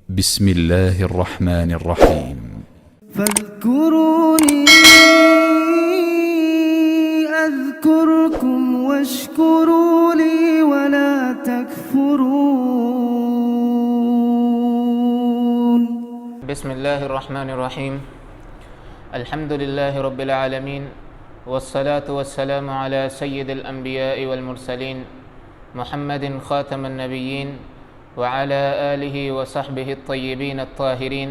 بسم الله الرحمن الرحيم. فاذكروني أذكركم واشكروا لي ولا تكفرون. بسم الله الرحمن الرحيم. الحمد لله رب العالمين، والصلاة والسلام على سيد الأنبياء والمرسلين محمد خاتم النبيين وعلى آله وصحبه الطيبين الطاهرين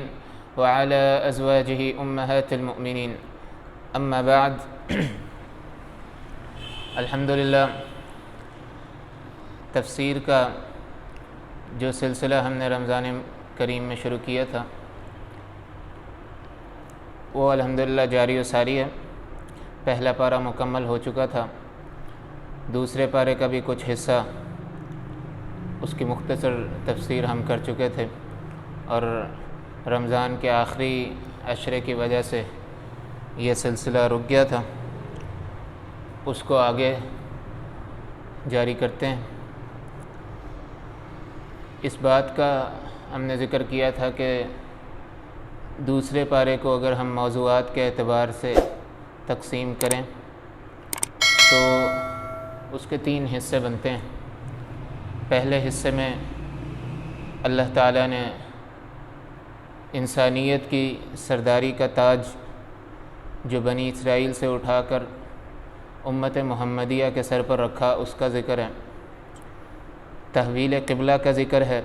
وعلى أزواجه أمهات المؤمنين. أما بعد، الحمدللہ تفسیر کا جو سلسلہ ہم نے رمضان کریم میں شروع کیا تھا وہ الحمدللہ جاری و ساری ہے۔ پہلا پارہ مکمل ہو چکا تھا، دوسرے پارے کا بھی کچھ حصہ اس کی مختصر تفسیر ہم کر چکے تھے، اور رمضان کے آخری عشرے کی وجہ سے یہ سلسلہ رک گیا تھا، اس کو آگے جاری کرتے ہیں۔ اس بات کا ہم نے ذکر کیا تھا کہ دوسرے پارے کو اگر ہم موضوعات کے اعتبار سے تقسیم کریں تو اس کے 3 حصے بنتے ہیں۔ پہلے حصے میں اللہ تعالیٰ نے انسانیت کی سرداری کا تاج جو بنی اسرائیل سے اٹھا کر امت محمدیہ کے سر پر رکھا، اس کا ذکر ہے۔ تحویل قبلہ کا ذکر ہے،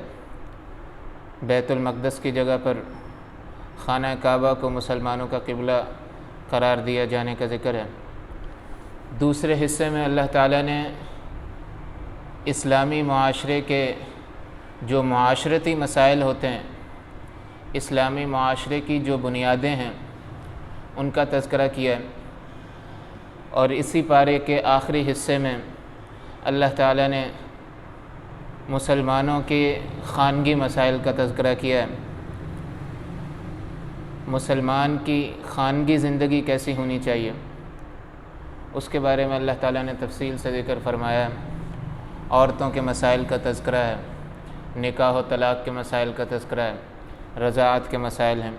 بیت المقدس کی جگہ پر خانہ کعبہ کو مسلمانوں کا قبلہ قرار دیا جانے کا ذکر ہے۔ دوسرے حصے میں اللہ تعالیٰ نے اسلامی معاشرے کے جو معاشرتی مسائل ہوتے ہیں، اسلامی معاشرے کی جو بنیادیں ہیں، ان کا تذکرہ کیا ہے، اور اسی پارے کے آخری حصے میں اللہ تعالیٰ نے مسلمانوں کے خانگی مسائل کا تذکرہ کیا ہے۔ مسلمان کی خانگی زندگی کیسی ہونی چاہیے، اس کے بارے میں اللہ تعالیٰ نے تفصیل سے ذکر فرمایا ہے۔ عورتوں کے مسائل کا تذکرہ ہے، نکاح و طلاق کے مسائل کا تذکرہ ہے، رضاعت کے مسائل ہیں۔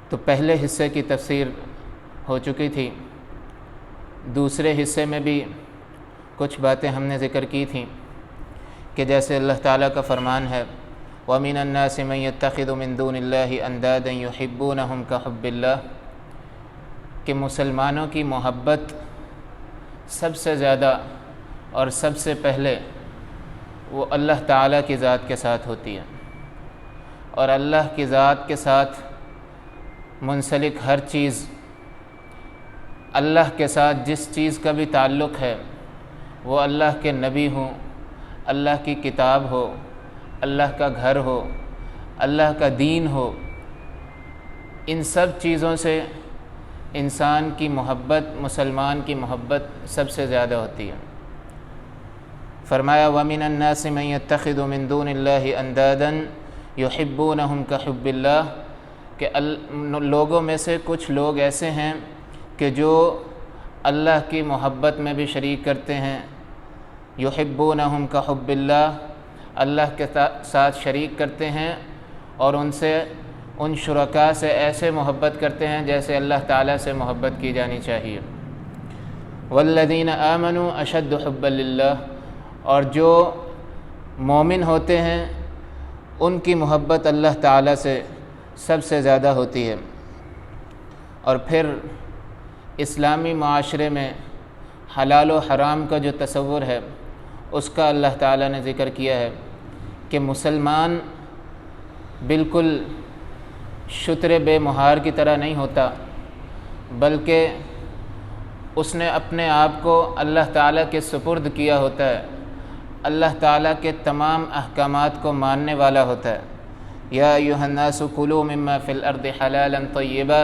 تو پہلے حصے کی تفسیر ہو چکی تھی، دوسرے حصے میں بھی کچھ باتیں ہم نے ذکر کی تھیں کہ جیسے اللہ تعالیٰ کا فرمان ہے وَمِنَ النَّاسِ مَن يَتَّخِذُ مِن دُونِ اللَّهِ أَندَادًا يُحِبُّونَهُمْ كَحُبِّ اللَّهِ، کہ مسلمانوں کی محبت سب سے زیادہ اور سب سے پہلے وہ اللہ تعالیٰ کی ذات کے ساتھ ہوتی ہے، اور اللہ کی ذات کے ساتھ منسلک ہر چیز، اللہ کے ساتھ جس چیز کا بھی تعلق ہے، وہ اللہ کے نبی ہوں، اللہ کی کتاب ہو، اللہ کا گھر ہو، اللہ کا دین ہو، ان سب چیزوں سے انسان کی محبت، مسلمان کی محبت سب سے زیادہ ہوتی ہے۔ فرمایا وَمِنَ النَّاسِ مَن يَتَّخِذُ مِن دُونِ اللَّهِ أَندَادًا يُحِبُّونَهُمْ كَحُبِّ اللَّهِ، کہ لوگوں میں سے کچھ لوگ ایسے ہیں کہ جو اللہ کی محبت میں بھی شریک کرتے ہیں، يُحِبُّونَهُمْ كَحُبِّ اللَّهِ، اللہ کے ساتھ شریک کرتے ہیں، اور ان سے، ان شرکاء سے ایسے محبت کرتے ہیں جیسے اللہ تعالیٰ سے محبت کی جانی چاہیے۔ وَالَّذِينَ آمَنُوا أَشَدُّ حُبًّا لِلَّهِ، اور جو مومن ہوتے ہیں ان کی محبت اللہ تعالیٰ سے سب سے زیادہ ہوتی ہے۔ اور پھر اسلامی معاشرے میں حلال و حرام کا جو تصور ہے، اس کا اللہ تعالیٰ نے ذکر کیا ہے کہ مسلمان بالکل شتر بے مہار کی طرح نہیں ہوتا، بلکہ اس نے اپنے آپ کو اللہ تعالیٰ کے سپرد کیا ہوتا ہے، اللہ تعالیٰ کے تمام احکامات کو ماننے والا ہوتا ہے۔ یا ایھا الناس کلوا مما فی الارض حلالا طیبا،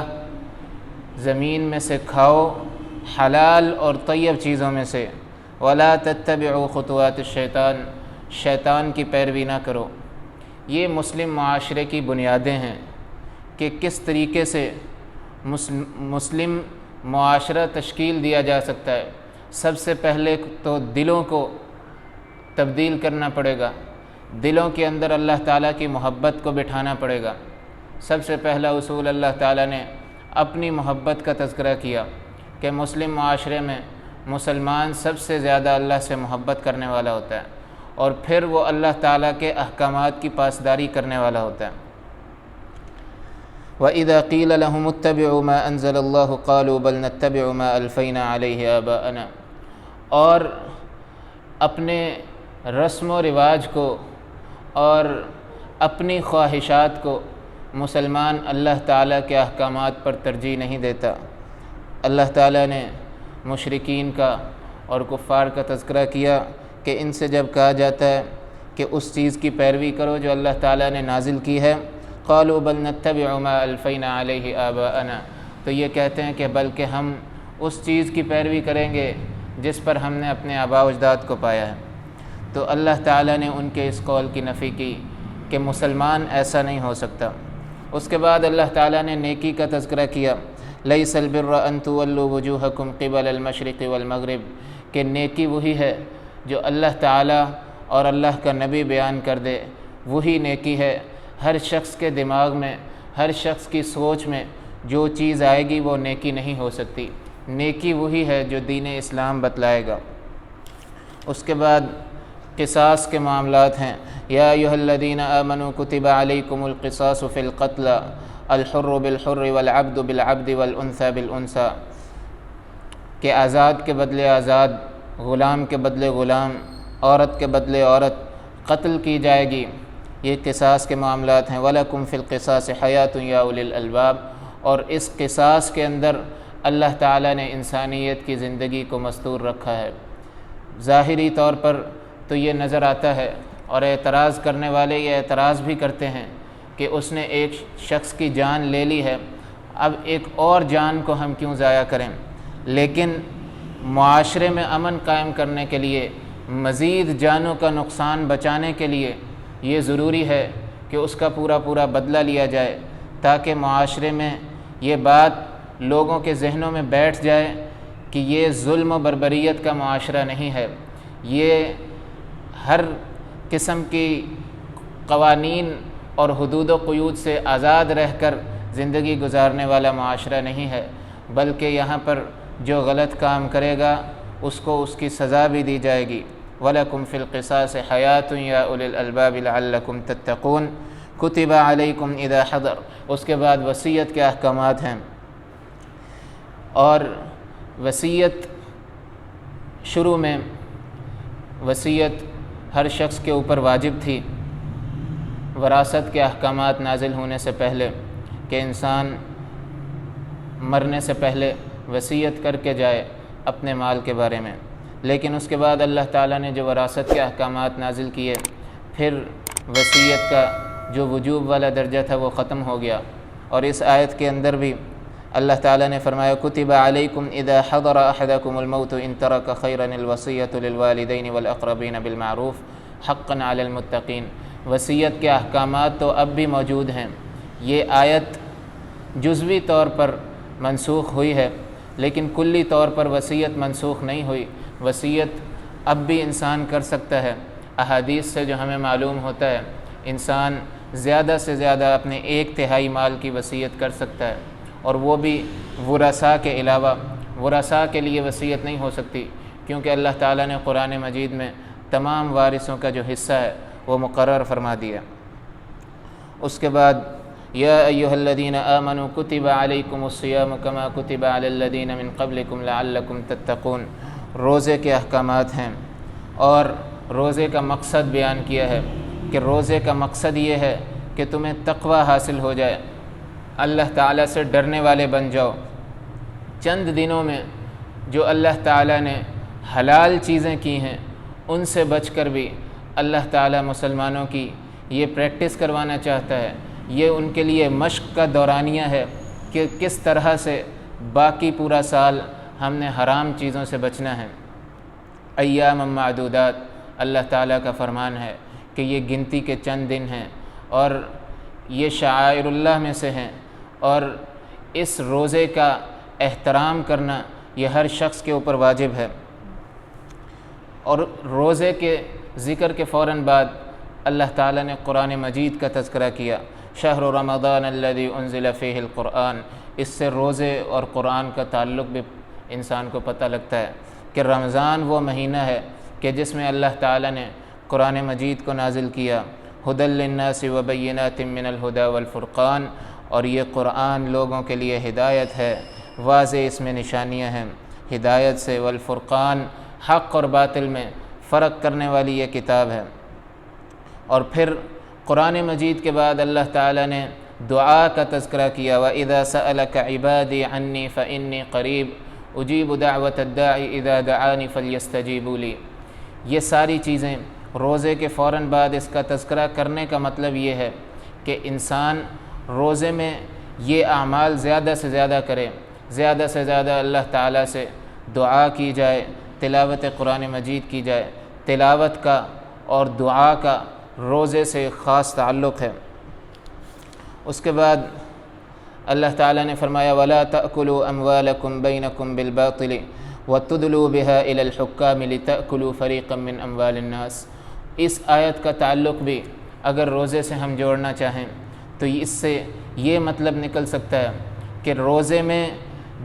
زمین میں سے کھاؤ حلال اور طیب چیزوں میں سے، ولا تتبعوا خطوات الشیطان، شیطان کی پیروی نہ کرو۔ یہ مسلم معاشرے کی بنیادیں ہیں کہ کس طریقے سے مسلم معاشرہ تشکیل دیا جا سکتا ہے۔ سب سے پہلے تو دلوں کو تبدیل کرنا پڑے گا، دلوں کے اندر اللہ تعالیٰ کی محبت کو بٹھانا پڑے گا۔ سب سے پہلا اصول اللہ تعالیٰ نے اپنی محبت کا تذکرہ کیا کہ مسلم معاشرے میں مسلمان سب سے زیادہ اللہ سے محبت کرنے والا ہوتا ہے، اور پھر وہ اللہ تعالیٰ کے احکامات کی پاسداری کرنے والا ہوتا ہے۔ وَإِذَا قِيلَ لَهُمُ اتَّبِعُوا مَا أَنزَلَ اللَّهُ قَالُوا بَلْ نَتَّبِعُ مَا أَلْفَيْنَا عَلَيْهِ آبَاءَنَا، اور اپنے رسم و رواج کو اور اپنی خواہشات کو مسلمان اللہ تعالیٰ کے احکامات پر ترجیح نہیں دیتا۔ اللہ تعالیٰ نے مشرکین کا اور کفار کا تذکرہ کیا کہ ان سے جب کہا جاتا ہے کہ اس چیز کی پیروی کرو جو اللہ تعالیٰ نے نازل کی ہے، قالوا بل نتبع ما الفینا علیہ آباءنا، تو یہ کہتے ہیں کہ بلکہ ہم اس چیز کی پیروی کریں گے جس پر ہم نے اپنے آباء و اجداد کو پایا ہے۔ تو اللہ تعالیٰ نے ان کے اس قول کی نفی کی کہ مسلمان ایسا نہیں ہو سکتا۔ اس کے بعد اللہ تعالیٰ نے نیکی کا تذکرہ کیا، لیس البر ان تولوا وجوہکم قبل المشرق والمغرب، کہ نیکی وہی ہے جو اللہ تعالیٰ اور اللہ کا نبی بیان کر دے، وہی نیکی ہے۔ ہر شخص کے دماغ میں، ہر شخص کی سوچ میں جو چیز آئے گی وہ نیکی نہیں ہو سکتی۔ نیکی وہی ہے جو دین اسلام بتلائے گا۔ اس کے بعد قصاص کے معاملات ہیں، یا ایھا الذین آمنوا کتب علیکم القصاص فی القتل الحر بالحر والعبد بالعبد والانثى بالانثى، کہ آزاد کے بدلے آزاد، غلام کے بدلے غلام، عورت کے بدلے عورت قتل کی جائے گی۔ یہ قصاص کے معاملات ہیں۔ وَلَكُمْ فِي الْقِصَاصِ حَيَاةٌ يَا أُولِي الْأَلْبَابِ، اور اس قصاص کے اندر اللہ تعالیٰ نے انسانیت کی زندگی کو مستور رکھا ہے۔ ظاہری طور پر تو یہ نظر آتا ہے، اور اعتراض کرنے والے یہ اعتراض بھی کرتے ہیں کہ اس نے ایک شخص کی جان لے لی ہے، اب ایک اور جان کو ہم کیوں ضائع کریں؟ لیکن معاشرے میں امن قائم کرنے کے لیے، مزید جانوں کا نقصان بچانے کے لیے یہ ضروری ہے کہ اس کا پورا بدلہ لیا جائے، تاکہ معاشرے میں یہ بات لوگوں کے ذہنوں میں بیٹھ جائے کہ یہ ظلم و بربریت کا معاشرہ نہیں ہے، یہ ہر قسم کی قوانین اور حدود و قیود سے آزاد رہ کر زندگی گزارنے والا معاشرہ نہیں ہے، بلکہ یہاں پر جو غلط کام کرے گا اس کو اس کی سزا بھی دی جائے گی۔ وَلَكُمْ فِي الْقِصَاصِ حَيَاةٌ يَا أُولِي الْأَلْبَابِ لَعَلَّكُمْ تَتَّقُونَ كُتِبَ عَلَيْكُمْ إِذَا حَضَرَ، اس کے بعد وصیت کے احکامات ہیں، اور وصیت شروع میں وصیت ہر شخص کے اوپر واجب تھی وراثت کے احکامات نازل ہونے سے پہلے، کہ انسان مرنے سے پہلے وصیت کر کے جائے اپنے مال کے بارے میں۔ لیکن اس کے بعد اللہ تعالیٰ نے جو وراثت کے احکامات نازل کیے، پھر وصیت کا جو وجوب والا درجہ تھا وہ ختم ہو گیا۔ اور اس آیت کے اندر بھی اللہ تعالیٰ نے فرمایا کتب علیکم اذا حضر احدکم الموت ان ترک خیرا الوصیۃ للوالدین والاقربین بالمعروف حقا علی المتقین۔ وصیت کے احکامات تو اب بھی موجود ہیں۔ یہ آیت جزوی طور پر منسوخ ہوئی ہے، لیکن کلی طور پر وصیت منسوخ نہیں ہوئی۔ وصیت اب بھی انسان کر سکتا ہے۔ احادیث سے جو ہمیں معلوم ہوتا ہے، انسان زیادہ سے زیادہ اپنے 1/3 مال کی وصیت کر سکتا ہے، اور وہ بھی ورثاء کے علاوہ۔ ورثاء کے لیے وصیت نہیں ہو سکتی، کیونکہ اللہ تعالیٰ نے قرآن مجید میں تمام وارثوں کا جو حصہ ہے وہ مقرر فرما دیا۔ اس کے بعد یا ایھا الذین آمنوا کتب علیکم الصیام کما کتب علی الذین من قبلکم لعلکم تتقون۔ روزے کے احکامات ہیں، اور روزے کا مقصد بیان کیا ہے کہ روزے کا مقصد یہ ہے کہ تمہیں تقوی حاصل ہو جائے، اللہ تعالیٰ سے ڈرنے والے بن جاؤ۔ چند دنوں میں جو اللہ تعالیٰ نے حلال چیزیں کی ہیں ان سے بچ کر بھی اللہ تعالیٰ مسلمانوں کی یہ پریکٹس کروانا چاہتا ہے، یہ ان کے لیے مشق کا دورانیہ ہے کہ کس طرح سے باقی پورا سال ہم نے حرام چیزوں سے بچنا ہے۔ ایام معدودات، اللہ تعالیٰ کا فرمان ہے کہ یہ گنتی کے چند دن ہیں، اور یہ شعائر اللہ میں سے ہیں، اور اس روزے کا احترام کرنا یہ ہر شخص کے اوپر واجب ہے۔ اور روزے کے ذکر کے فوراً بعد اللہ تعالیٰ نے قرآن مجید کا تذکرہ کیا، شہر رمضان الذی انزل فیہ القرآن، اس سے روزے اور قرآن کا تعلق بھی انسان کو پتہ لگتا ہے کہ رمضان وہ مہینہ ہے کہ جس میں اللہ تعالیٰ نے قرآن مجید کو نازل کیا، ھدی للناس وبینات من الھدی والفرقان، اور یہ قرآن لوگوں کے لیے ہدایت ہے، واضح اس میں نشانیاں ہیں ہدایت سے، والفرقان حق اور باطل میں فرق کرنے والی یہ کتاب ہے۔ اور پھر قرآن مجید کے بعد اللہ تعالیٰ نے دعا کا تذکرہ کیا، وَإِذَا سَأَلَكَ عِبَادِي عَنِّي فَإِنِّي قَرِيبٌ أُجِيبُ دَعْوَةَ الدَّاعِ إِذَا دَعَانِ فَلْيَسْتَجِيبُوا لِي۔ یہ ساری چیزیں روزے کے فوراً بعد اس کا تذکرہ کرنے کا مطلب یہ ہے کہ انسان روزے میں یہ اعمال زیادہ سے زیادہ کرے، زیادہ سے زیادہ اللہ تعالیٰ سے دعا کی جائے، تلاوت قرآن مجید کی جائے۔ تلاوت کا اور دعا کا روزے سے خاص تعلق ہے۔ اس کے بعد اللہ تعالیٰ نے فرمایا وَلَا تَأْكُلُوا أَمْوَالَكُمْ بَيْنَكُمْ بِالْبَاطِلِ وَتُدْلُوا بِهَا إِلَى الْحُكَّامِ لِتَأْكُلُوا فَرِيقًا مِّنْ أَمْوَالِ النَّاسِ۔ اس آیت کا تعلق بھی اگر روزے سے ہم جوڑنا چاہیں تو اس سے یہ مطلب نکل سکتا ہے کہ روزے میں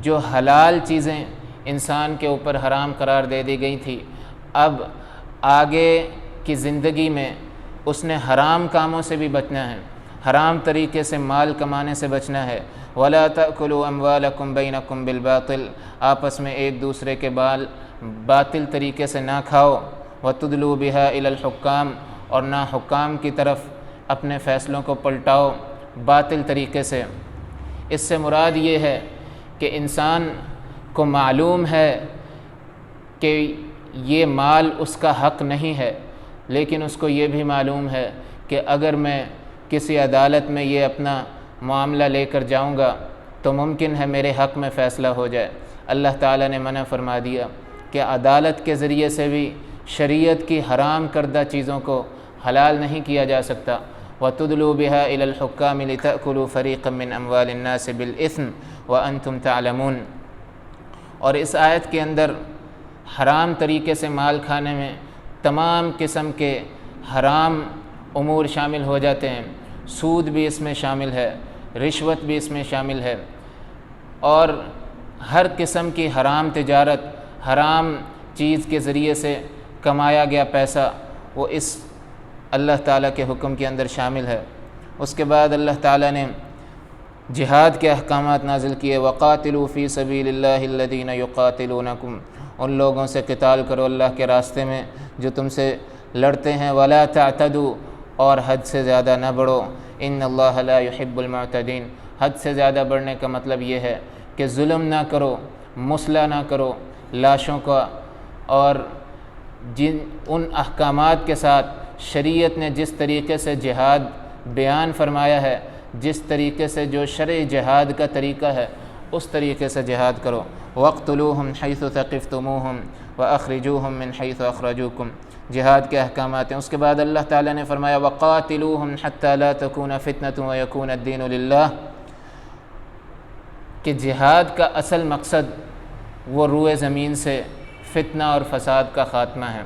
جو حلال چیزیں انسان کے اوپر حرام قرار دے دی گئی تھی، اب آگے کی زندگی میں اس نے حرام کاموں سے بھی بچنا ہے، حرام طریقے سے مال کمانے سے بچنا ہے۔ وَلَا تَأْكُلُوا أَمْوَالَكُمْ بَيْنَكُمْ بِالْبَاطِلِ، آپس میں ایک دوسرے کے باطل طریقے سے نہ کھاؤ۔ وَتُدْلُوا بِهَا إِلَى الْحُكَّامِ، اور نہ حکام کی طرف اپنے فیصلوں کو پلٹاؤ باطل طریقے سے۔ اس سے مراد یہ ہے کہ انسان کو معلوم ہے کہ یہ مال اس کا حق نہیں ہے، لیکن اس کو یہ بھی معلوم ہے کہ اگر میں کسی عدالت میں یہ اپنا معاملہ لے کر جاؤں گا تو ممکن ہے میرے حق میں فیصلہ ہو جائے۔ اللہ تعالیٰ نے منع فرما دیا کہ عدالت کے ذریعے سے بھی شریعت کی حرام کردہ چیزوں کو حلال نہیں کیا جا سکتا۔ وَتُدْلُوا بِهَا إِلَى الْحُكَّامِ لِتَأْكُلُوا فَرِيقًا مِّنْ أَمْوَالِ النَّاسِ بِالْإِثْمِ وَأَنْتُمْ تَعْلَمُونَ۔ اور اس آیت کے اندر حرام طریقے سے مال کھانے میں تمام قسم کے حرام امور شامل ہو جاتے ہیں، سود بھی اس میں شامل ہے، رشوت بھی اس میں شامل ہے، اور ہر قسم کی حرام تجارت، حرام چیز کے ذریعے سے کمایا گیا پیسہ وہ اس اللہ تعالیٰ کے حکم کے اندر شامل ہے۔ اس کے بعد اللہ تعالیٰ نے جہاد کے احکامات نازل کیے، وَقَاتِلُوا فِي سَبِيلِ اللَّهِ الَّذِينَ يُقَاتِلُونَكُمْ، ان لوگوں سے قتال کرو اللہ کے راستے میں جو تم سے لڑتے ہیں، وَلَا تَعْتَدُوا، اور حد سے زیادہ نہ بڑھو، إِنَّ اللَّهَ لَا يُحِبُّ الْمُعْتَدِينَ۔ حد سے زیادہ بڑھنے کا مطلب یہ ہے کہ ظلم نہ کرو، مسئلہ نہ کرو لاشوں کا، اور ان احکامات کے ساتھ شریعت نے جس طریقے سے جہاد بیان فرمایا ہے، جس طریقے سے جو شرع جہاد کا طریقہ ہے اس طریقے سے جہاد کرو۔ وَاقْتُلُوهُمْ حَيْثُ ثَقِفْتُمُوهُمْ وَأَخْرِجُوهُمْ مِنْ حَيْثُ أَخْرَجُوكُمْ، جہاد کے احکامات ہیں۔ اس کے بعد اللہ تعالیٰ نے فرمایا وَقَاتِلُوهُمْ حَتَّى لَا تَكُونَ فِتْنَةٌ وَيَكُونَ الدِّينُ لِلَّهِ، کہ جہاد کا اصل مقصد وہ روئے زمین سے فتنہ اور فساد کا خاتمہ ہے۔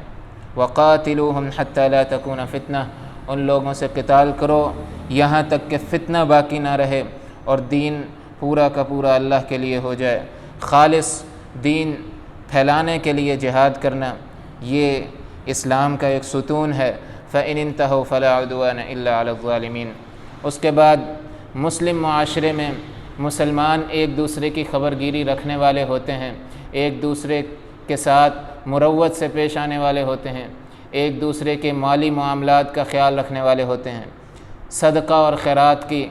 وَقَاتِلُوهُمْ حَتَّى لَا تَكُونَ فِتْنَةٌ، ان لوگوں سے قتال کرو یہاں تک کہ فتنہ باقی نہ رہے اور دین پورا کا پورا اللہ کے لیے ہو جائے۔ خالص دین پھیلانے کے لیے جہاد کرنا یہ اسلام کا ایک ستون ہے۔ فَإِنِ انْتَهَوْا فَلَا عُدْوَانَ إِلَّا عَلَى الظَّالِمِينَ۔ اس کے بعد مسلم معاشرے میں مسلمان ایک دوسرے کی خبرگیری رکھنے والے ہوتے ہیں، ایک دوسرے کے ساتھ مروت سے پیش آنے والے ہوتے ہیں، ایک دوسرے کے مالی معاملات کا خیال رکھنے والے ہوتے ہیں۔ صدقہ اور خیرات کی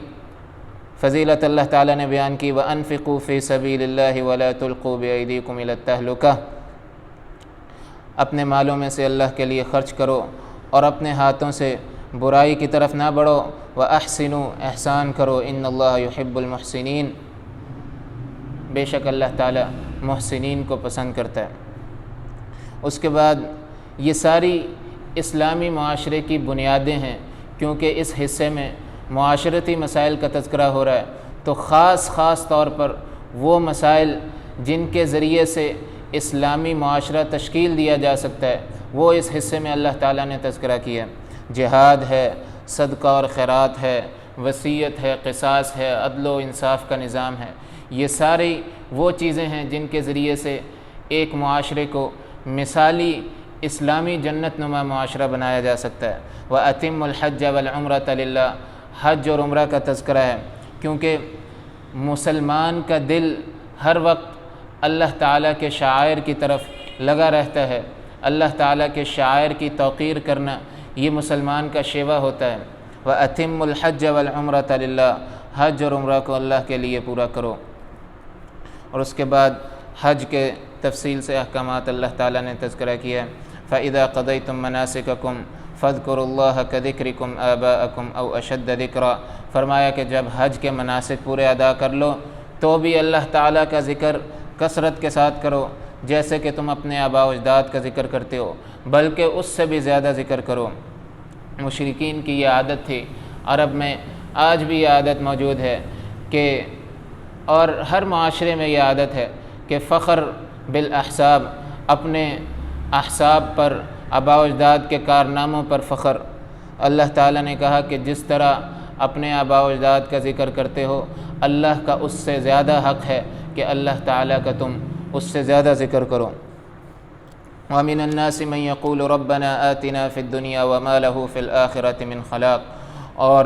فضیلت اللہ تعالیٰ نے بیان کی، وَأَنفِقُوا فِي سَبِيلِ اللَّهِ وَلَا تُلْقُوا بِأَيْدِيكُمْ إِلَى التَّهْلُكَةِ، اپنے مالوں میں سے اللہ کے لیے خرچ کرو اور اپنے ہاتھوں سے برائی کی طرف نہ بڑھو۔ وَأَحْسِنُوا، احسان کرو، إِنَّ اللَّهَ يُحِبُّ الْمُحْسِنِينَ، بے شک اللہ تعالیٰ محسنین کو پسند کرتا ہے۔ اس کے بعد یہ ساری اسلامی معاشرے کی بنیادیں ہیں، کیونکہ اس حصے میں معاشرتی مسائل کا تذکرہ ہو رہا ہے تو خاص طور پر وہ مسائل جن کے ذریعے سے اسلامی معاشرہ تشکیل دیا جا سکتا ہے وہ اس حصے میں اللہ تعالیٰ نے تذکرہ کیا ہے۔ جہاد ہے، صدقہ اور خیرات ہے، وصیت ہے، قصاص ہے، عدل و انصاف کا نظام ہے۔ یہ ساری وہ چیزیں ہیں جن کے ذریعے سے ایک معاشرے کو مثالی اسلامی جنت نما معاشرہ بنایا جا سکتا ہے۔ وَأَتِمُّ الْحَجَّ وَالْعُمْرَةَ لِلَّهِ، حج اور عمرہ کا تذکرہ ہے، کیونکہ مسلمان کا دل ہر وقت اللہ تعالیٰ کے شعائر کی طرف لگا رہتا ہے۔ اللہ تعالیٰ کے شعائر کی توقیر کرنا یہ مسلمان کا شیوا ہوتا ہے۔ وَأَتِمُّ الْحَجَّ وَالْعُمْرَةَ لِلَّهِ، حج اور عمرہ کو اللہ کے لیے پورا کرو۔ اور اس کے بعد حج کے تفصیل سے احکامات اللہ تعالیٰ نے تذکرہ کیا ہے۔ فَإِذَا قَضَيْتُم مَّنَاسِكَكُمْ فَاذْكُرُوا اللَّهَ كَذِكْرِكُمْ آبَاءَكُمْ أَوْ أَشَدَّ ذِكْرًا، فرمایا کہ جب حج کے مناسک پورے ادا کر لو تو بھی اللہ تعالیٰ کا ذکر کثرت کے ساتھ کرو، جیسے کہ تم اپنے آباء و اجداد کا ذکر کرتے ہو، بلکہ اس سے بھی زیادہ ذکر کرو۔ مشرکین کی یہ عادت تھی، عرب میں آج بھی یہ عادت موجود ہے کہ، اور ہر معاشرے میں یہ عادت ہے کہ فخر بالاحساب، اپنے احساب پر، آباء و اجداد کے کارناموں پر فخر۔ اللہ تعالیٰ نے کہا کہ جس طرح اپنے آباء و اجداد کا ذکر کرتے ہو، اللہ کا اس سے زیادہ حق ہے کہ اللہ تعالیٰ کا تم اس سے زیادہ ذکر کرو۔ وَمِنَ النَّاسِ مَن يَقُولُ رَبَّنَا آتِنَا فِي الدُّنْيَا وَمَا لَهُ فِي الْآخِرَةِ مِنْ خَلَاقٍ، اور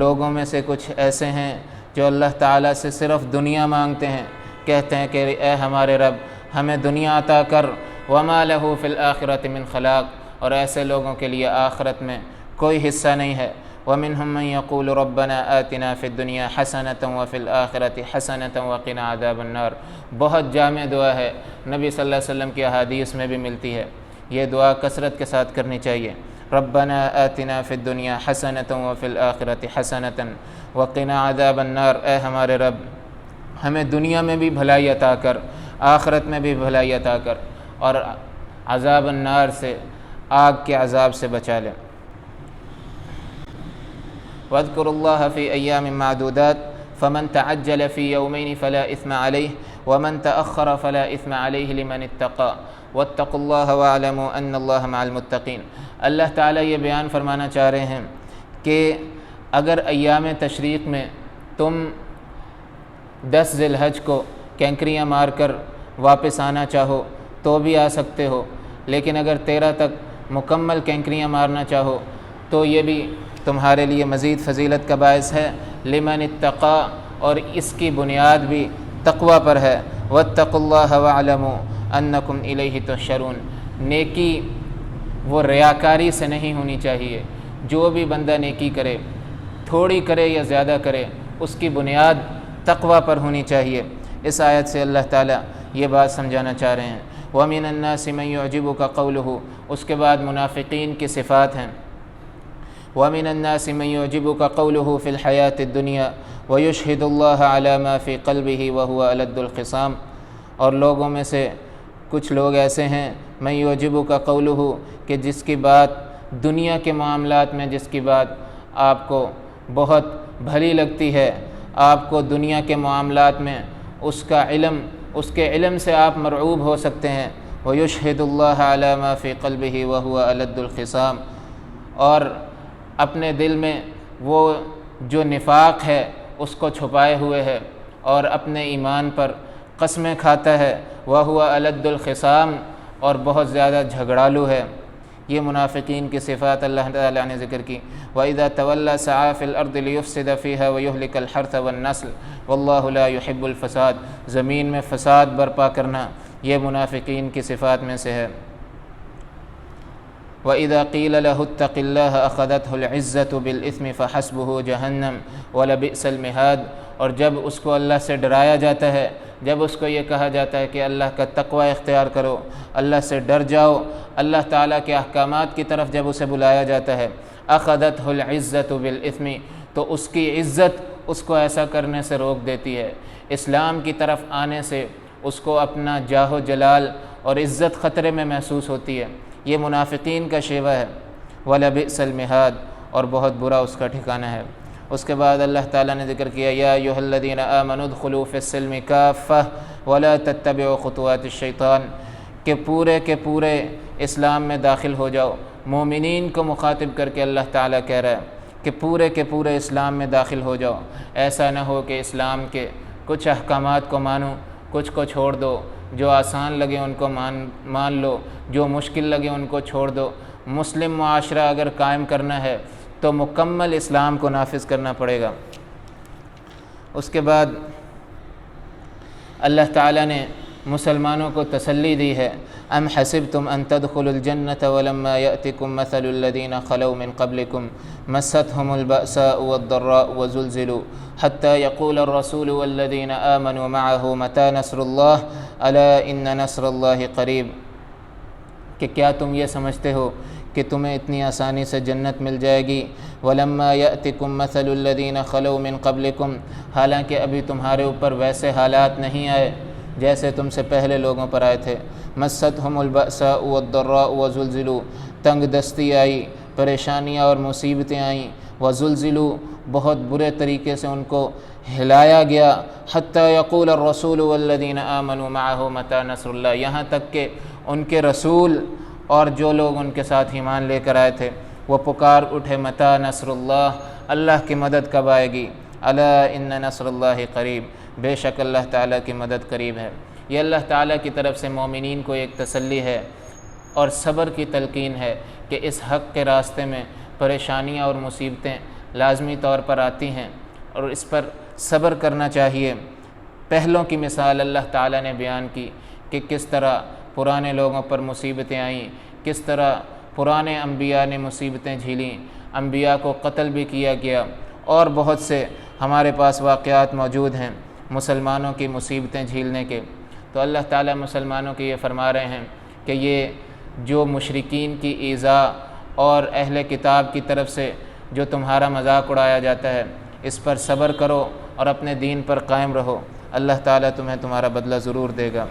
لوگوں میں سے کچھ ایسے ہیں جو اللہ تعالیٰ سے صرف دنیا مانگتے ہیں، کہتے ہیں کہ اے ہمارے رب ہمیں دنیا عطا کر، وَمَا لَهُ فِي الْآخِرَةِ مِنْ خَلَاقٍ، اور ایسے لوگوں کے لیے آخرت میں کوئی حصہ نہیں ہے۔ وَمِنْهُم مَّن يَقُولُ رَبَّنَا آتِنَا فِي الدُّنْيَا حَسَنَةً وَفِي الْآخِرَةِ حَسَنَةً وَقِنَا عَذَابَ النَّارِ، بہت جامع دعا ہے، نبی صلی اللہ علیہ وسلم کی احادیث میں بھی ملتی ہے۔ یہ دعا کثرت کے ساتھ کرنی چاہیے۔ ربنا آتنا فی الدنیا حسنۃ وفی الآخرۃ حسنۃ وقنا عذاب النار، اے ہمارے رب ہمیں دنیا میں بھی بھلائی عطا کر، آخرت میں بھی بھلائی عطا کر، اور عذاب النار سے، آگ کے عذاب سے بچا لے۔ واذکروا اللہ فی ایام معدودات فمن تعجل فی یومین فلا اثم علیہ ومن تأخر فلا اثم علیہ لمن اتقى واتقوا اللہ واعلموا ان اللہ مع المتقین۔ اللہ تعالیٰ یہ بیان فرمانا چاہ رہے ہیں کہ اگر ایام تشریق میں تم 10 ذی الحج کو کینکریاں مار کر واپس آنا چاہو تو بھی آ سکتے ہو، لیکن اگر 13 تک مکمل کینکریاں مارنا چاہو تو یہ بھی تمہارے لیے مزید فضیلت کا باعث ہے۔ لمن اتقى، اور اس کی بنیاد بھی تقوی پر ہے۔ واتقوا اللہ واعلموا انکم الیہ تحشرون، نیکی وہ ریاکاری سے نہیں ہونی چاہیے۔ جو بھی بندہ نیکی کرے، تھوڑی کرے یا زیادہ کرے، اس کی بنیاد تقوی پر ہونی چاہیے۔ اس آیت سے اللہ تعالیٰ یہ بات سمجھانا چاہ رہے ہیں۔ وَمِنَ النَّاسِ مَن يُعْجِبُكَ قَوْلُهُ، اس کے بعد منافقین کی صفات ہیں۔ وَمِنَ النَّاسِ مَن يُعْجِبُكَ قَوْلُهُ فِي الْحَيَاةِ الدُّنْيَا وَيُشْهِدُ اللَّهَ عَلَى مَا فِي قَلْبِهِ وَهُوَ أَلَدُّ الْخِصَامِ، اور لوگوں میں سے کچھ لوگ ایسے ہیں مَن يُعْجِبُكَ قَوْلُهُ، کہ جس کی بات دنیا کے معاملات میں، جس کی بات آپ کو بہت بھلی لگتی ہے، آپ کو دنیا کے معاملات میں اس کا علم، اس کے علم سے آپ مرعوب ہو سکتے ہیں۔ وَيُشْهِدُ اللَّهَ عَلَى مَا فِي قَلْبِهِ وَهُوَ أَلَدُّ الْخِصَامِ، اور اپنے دل میں وہ جو نفاق ہے اس کو چھپائے ہوئے ہے اور اپنے ایمان پر قسمیں کھاتا ہے۔ وَهُوَ أَلَدُّ الْخِصَامِ، اور بہت زیادہ جھگڑالو ہے۔ یہ منافقین کی صفات اللہ تعالیٰ نے ذکر کی۔ وَإِذَا تَوَلَّى سَعَىٰ فِي الْأَرْضِ لِيُفْسِدَ فِيهَا وَيُهْلِكَ الْحَرْثَ وَالنَّسْلَ وَاللَّهُ لَا يُحِبُّ الْفَسَادَ، زمین میں فساد برپا کرنا یہ منافقین کی صفات میں سے ہے۔ وَإِذَا قِيلَ لَهُ اتَّقِ اللَّهَ أَخَذَتْهُ الْعِزَّةُ بِالْإِثْمِ فَحَسْبُهُ جَهَنَّمُ وَلَبِئْسَ الْمِهَادُ، اور جب اس کو اللہ سے ڈرایا جاتا ہے، جب اس کو یہ کہا جاتا ہے کہ اللہ کا تقوی اختیار کرو، اللہ سے ڈر جاؤ، اللہ تعالیٰ کے احکامات کی طرف جب اسے بلایا جاتا ہے، أَخَذَتْهُ الْعِزَّةُ بِالْإِثْمِ، تو اس کی عزت اس کو ایسا کرنے سے روک دیتی ہے، اسلام کی طرف آنے سے اس کو اپنا جاہ و جلال اور عزت خطرے میں محسوس ہوتی ہے۔ یہ منافقین کا شیوہ ہے۔ وَلَبِئْسَ الْمِهَادُ، اور بہت برا اس کا ٹھکانہ ہے۔ اس کے بعد اللہ تعالیٰ نے ذکر کیا یا ایھا الذین آمنوا ادخلوا فی السلم کافہ ولا تتبعوا خطوات الشیطان، کہ پورے کے پورے اسلام میں داخل ہو جاؤ، مومنین کو مخاطب کر کے اللہ تعالیٰ کہہ رہا ہے کہ پورے کے پورے اسلام میں داخل ہو جاؤ۔ ایسا نہ ہو کہ اسلام کے کچھ احکامات کو مانو، کچھ کو چھوڑ دو، جو آسان لگے ان کو مان لو، جو مشکل لگے ان کو چھوڑ دو۔ مسلم معاشرہ اگر قائم کرنا ہے تو مکمل اسلام کو نافذ کرنا پڑے گا۔ اس کے بعد اللہ تعالیٰ نے مسلمانوں کو تسلی دی ہے، ام حسبتم ان تدخلوا الجنة ولما يأتكم مثل الذين خلوا من قبلكم مستهم البأساء والضراء وزلزلوا حتى يقول الرسول والذين آمنوا معه متى نصر الله ألا إن نصر الله قريب۔ کہ کیا تم یہ سمجھتے ہو کہ تمہیں اتنی آسانی سے جنت مل جائے گی؟ وَلَمَّا يَأْتِكُمْ مَثَلُ الَّذِينَ خَلَوْا مِن قَبْلِكُمْ، حالانکہ ابھی تمہارے اوپر ویسے حالات نہیں آئے جیسے تم سے پہلے لوگوں پر آئے تھے۔ مَسَّتْهُمُ الْبَأْسَاءُ وَالضَّرَّاءُ وَزُلْزِلُوا، تنگ دستی آئی، پریشانیاں اور مصیبتیں آئیں۔ وَزُلْزِلُوا، بہت برے طریقے سے ان کو ہلایا گیا۔ حَتَّى يَقُولَ الرَّسُولُ وَالَّذِينَ آمَنُوا مَعَهُ مَتَى نَصْرُ اللَّهِ، یہاں تک کہ ان کے رسول اور جو لوگ ان کے ساتھ ایمان لے کر آئے تھے وہ پکار اٹھے، متی نصر اللہ، اللہ کی مدد کب آئے گی؟ الا ان نصر اللہ قریب، بے شک اللہ تعالیٰ کی مدد قریب ہے۔ یہ اللہ تعالیٰ کی طرف سے مومنین کو ایک تسلی ہے اور صبر کی تلقین ہے کہ اس حق کے راستے میں پریشانیاں اور مصیبتیں لازمی طور پر آتی ہیں اور اس پر صبر کرنا چاہیے۔ پہلوں کی مثال اللہ تعالیٰ نے بیان کی کہ کس طرح پرانے لوگوں پر مصیبتیں آئیں، کس طرح پرانے انبیاء نے مصیبتیں جھیلیں، انبیاء کو قتل بھی کیا گیا، اور بہت سے ہمارے پاس واقعات موجود ہیں مسلمانوں کی مصیبتیں جھیلنے کے۔ تو اللہ تعالیٰ مسلمانوں کے یہ فرما رہے ہیں کہ یہ جو مشرکین کی ایذاء اور اہل کتاب کی طرف سے جو تمہارا مذاق اڑایا جاتا ہے، اس پر صبر کرو اور اپنے دین پر قائم رہو، اللہ تعالیٰ تمہیں تمہارا بدلہ ضرور دے گا۔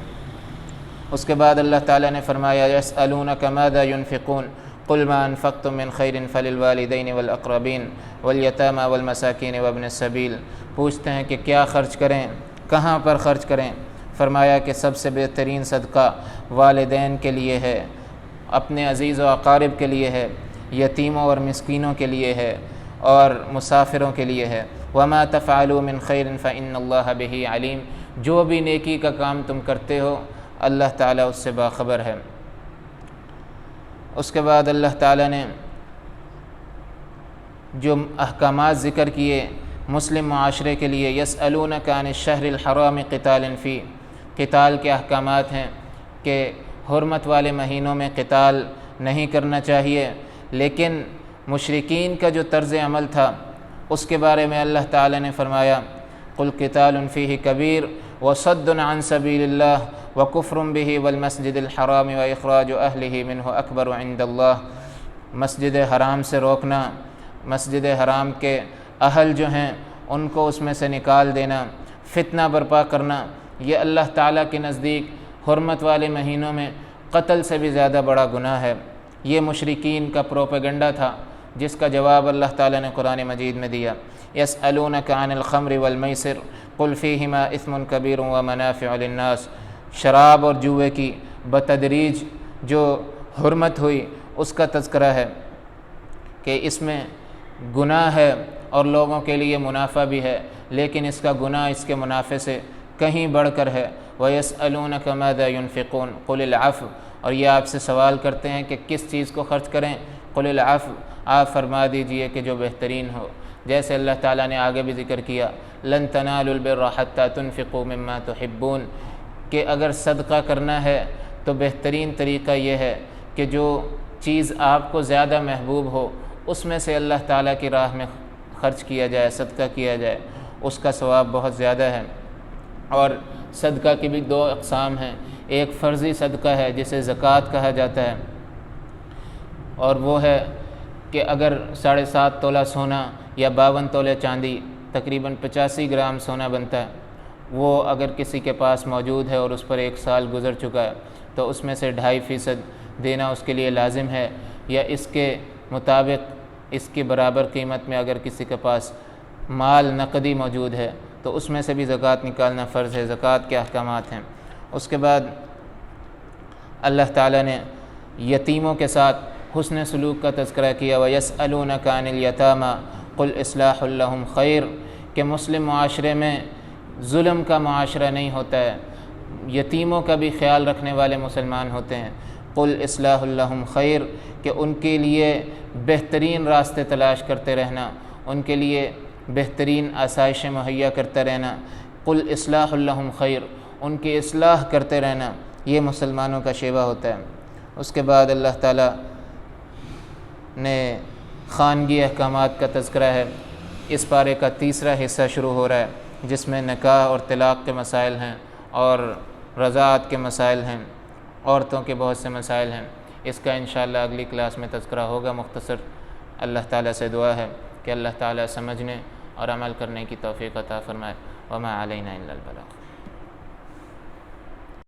اس کے بعد اللہ تعالیٰ نے فرمایا یسألونک ماذا ينفقون قل ما انفقتم من خیر فللوالدین والاقربین والیتامى والمساکین وابن السبیل، پوچھتے ہیں کہ کیا خرچ کریں، کہاں پر خرچ کریں؟ فرمایا کہ سب سے بہترین صدقہ والدین کے لیے ہے، اپنے عزیز و اقارب کے لیے ہے، یتیموں اور مسکینوں کے لیے ہے، اور مسافروں کے لیے ہے۔ وما تفعلوا من خیر فإن اللہ بہ علیم، جو بھی نیکی کا کام تم کرتے ہو اللہ تعالیٰ اس سے باخبر ہے۔ اس کے بعد اللہ تعالیٰ نے جو احکامات ذکر کیے مسلم معاشرے کے لیے، یسألونک عن الشہر الحرام قتال فی، قتال کے احکامات ہیں کہ حرمت والے مہینوں میں قتال نہیں کرنا چاہیے، لیکن مشرکین کا جو طرز عمل تھا اس کے بارے میں اللہ تعالیٰ نے فرمایا قل قتال فیہ کبیر وصد عن سبیل اللہ وکفر بہ والمسجد الحرام واخراج اہلہ منہ اکبر عند اللہ، مسجد حرام سے روکنا، مسجد حرام کے اہل جو ہیں ان کو اس میں سے نکال دینا، فتنہ برپا کرنا، یہ اللہ تعالیٰ کے نزدیک حرمت والے مہینوں میں قتل سے بھی زیادہ بڑا گناہ ہے۔ یہ مشرکین کا پروپیگنڈا تھا جس کا جواب اللہ تعالیٰ نے قرآن مجید میں دیا۔ یسألونک عن الخمر والمیسر قل فیہما اثم کبیر ومنافع للناس، شراب اور جوئے کی بتدریج جو حرمت ہوئی اس کا تذکرہ ہے کہ اس میں گناہ ہے اور لوگوں کے لیے منافع بھی ہے، لیکن اس کا گناہ اس کے منافع سے کہیں بڑھ کر ہے۔ وَيَسْأَلُونَكَ مَاذَا يُنْفِقُونَ قُلِ الْعَفْوَ، اور یہ آپ سے سوال کرتے ہیں کہ کس چیز کو خرچ کریں، قُلِ الْعَفْوَ، آپ فرما دیجئے کہ جو بہترین ہو۔ جیسے اللہ تعالیٰ نے آگے بھی ذکر کیا لَن تَنَالُوا الْبِرَّ حَتَّى تُنْفِقُوا مِمَّا تُحِبُّونَ، کہ اگر صدقہ کرنا ہے تو بہترین طریقہ یہ ہے کہ جو چیز آپ کو زیادہ محبوب ہو اس میں سے اللہ تعالیٰ کی راہ میں خرچ کیا جائے، صدقہ کیا جائے، اس کا ثواب بہت زیادہ ہے۔ اور صدقہ کی بھی دو اقسام ہیں، ایک فرضی صدقہ ہے جسے زکوٰۃ کہا جاتا ہے، اور وہ ہے کہ اگر 7.5 تولہ سونا یا 52 تولے چاندی تقریباً 85 گرام سونا بنتا ہے، وہ اگر کسی کے پاس موجود ہے اور اس پر 1 سال گزر چکا ہے تو اس میں سے 2.5% دینا اس کے لیے لازم ہے، یا اس کے مطابق اس کی برابر قیمت میں اگر کسی کے پاس مال نقدی موجود ہے تو اس میں سے بھی زکوٰۃ نکالنا فرض ہے۔ زکوٰۃ کے احکامات ہیں۔ اس کے بعد اللہ تعالیٰ نے یتیموں کے ساتھ حسن سلوک کا تذکرہ کیا وَيَسْأَلُونَكَ عَنِ الْيَتَامَى قُلْ إِصْلَاحٌ لَهُمْ خَيْرٌ کہ مسلم معاشرے میں ظلم کا معاشرہ نہیں ہوتا ہے، یتیموں کا بھی خیال رکھنے والے مسلمان ہوتے ہیں۔ قُلْ إِصْلَاحٌ لَهُمْ خَيْرٌ کہ ان کے لیے بہترین راستے تلاش کرتے رہنا، ان کے لیے بہترین آسائشیں مہیا کرتے رہنا۔ قُلْ إِصْلَاحٌ لَهُمْ خَيْرٌ ان کی اصلاح کرتے رہنا، یہ مسلمانوں کا شیوہ ہوتا ہے۔ اس کے بعد اللہ تعالیٰ نے خانگی احکامات کا تذکرہ ہے۔ اس پارے کا تیسرا حصہ شروع ہو رہا ہے جس میں نکاح اور طلاق کے مسائل ہیں اور رضاعت کے مسائل ہیں، عورتوں کے بہت سے مسائل ہیں۔ اس کا انشاءاللہ اگلی کلاس میں تذکرہ ہوگا مختصر۔ اللہ تعالیٰ سے دعا ہے کہ اللہ تعالیٰ سمجھنے اور عمل کرنے کی توفیق عطا فرمائے۔ وما علینا الا البلاغ۔